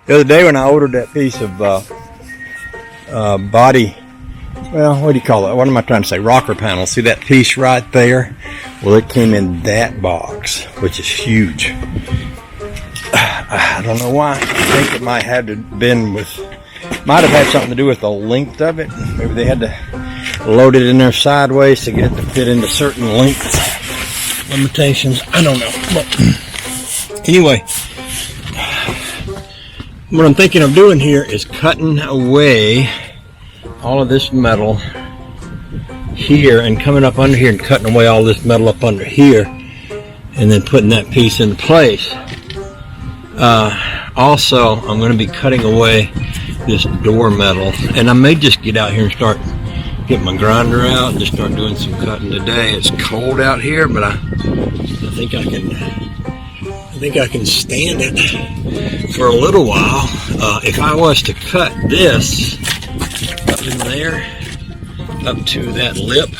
The other day when I ordered that piece of body, well, what do you call it? What am I trying to say? Rocker panel. See that piece right there? Well, it came in that box, which is huge. I don't know why. I think it might have have had something to do with the length of it. Maybe they had to load it in there sideways to get it to fit into certain length limitations. I don't know. But anyway, what I'm thinking of doing here is cutting away all of this metal here and coming up under here and cutting away all this metal up under here and then putting that piece into place. Also, I'm going to be cutting away this door metal, and I may just get out here and start getting my grinder out and just start doing some cutting today. It's cold out here, but I think I can stand it for a little while. If I was to cut this up in there, up to that lip,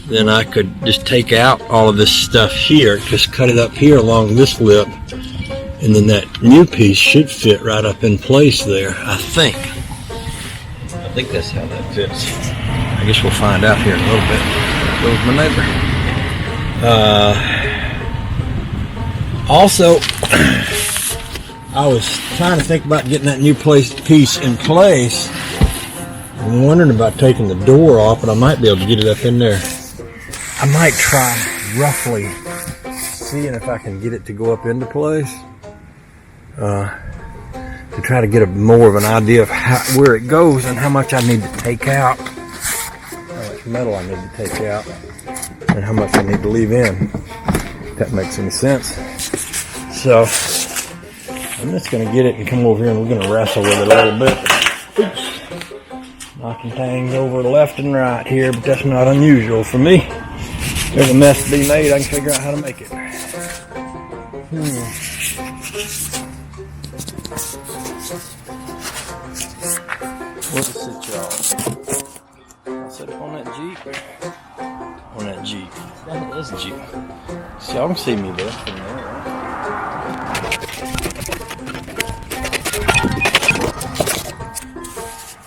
then I could just take out all of this stuff here, just cut it up here along this lip, and then that new piece should fit right up in place there, I think. I think that's how that fits. I guess we'll find out here in a little bit. There's my neighbor. Also, I was trying to think about getting that new piece in place. I'm wondering about taking the door off, but I might be able to get it up in there. I might try roughly seeing if I can get it to go up into place. To try to get more of an idea of where it goes and how much I need to take out, how much metal I need to take out, and how much I need to leave in, if that makes any sense. So I'm just going to get it and come over here and we're going to wrestle with it a little bit. Oops. Knocking things over left and right here, but that's not unusual for me. There's a mess to be made, I can figure out how to make it. What is it, y'all? I'll set up on that Jeep. On that Jeep. That is a Jeep. So y'all can see me there from there, right?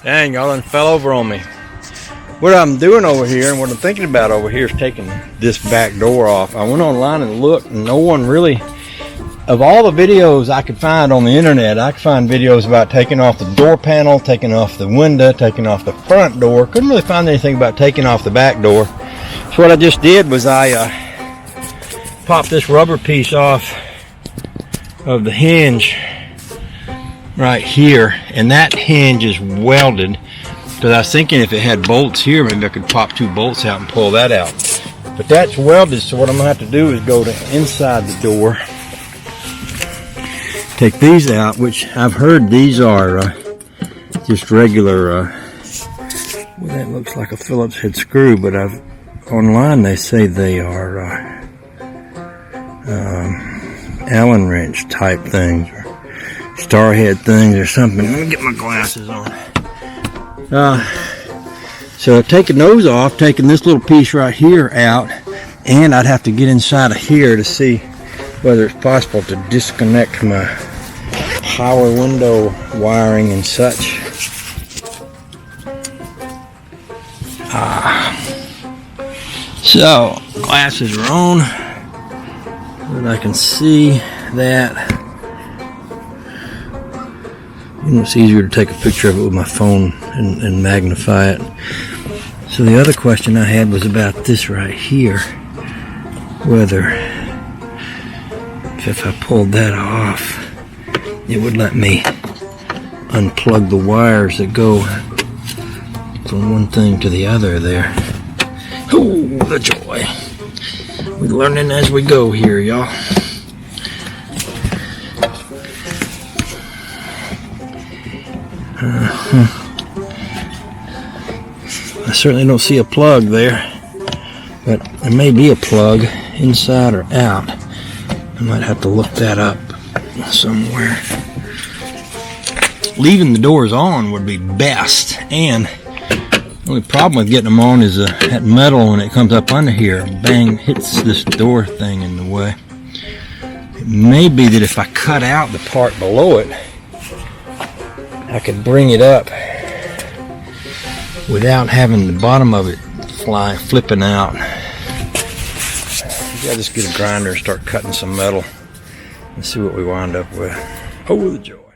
Dang, y'all done fell over on me. What I'm doing over here and what I'm thinking about over here is taking this back door off. I went online and looked, and no one really, of all the videos I could find on the internet, I could find videos about taking off the door panel, taking off the window, taking off the front door. Couldn't really find anything about taking off the back door. So what I just did was I popped this rubber piece off of the hinge right here, and that hinge is welded. Because I was thinking if it had bolts here, maybe I could pop 2 bolts out and pull that out. But that's welded, so what I'm going to have to do is go to inside the door. Take these out, which I've heard these are just regular, well, that looks like a Phillips head screw, but online they say they are Allen wrench type things, or star head things or something. Let me get my glasses on. So taking those off, taking this little piece right here out, and I'd have to get inside of here to see whether it's possible to disconnect my power window wiring and such. So glasses are on, and I can see that. It's easier to take a picture of it with my phone and magnify it. So the other question I had was about this right here, whether if I pulled that off, it would let me unplug the wires that go from one thing to the other there. Oh, the joy. We're learning as we go here, y'all. I certainly don't see a plug there, but there may be a plug inside or out. I might have to look that up somewhere. Leaving the doors on would be best, and the only problem with getting them on is that metal when it comes up under here, bang, hits this door thing in the way. It may be that if I cut out the part below it, I could bring it up without having the bottom of it flipping out. Maybe I'll just get a grinder and start cutting some metal and see what we wind up with. Oh, the joy.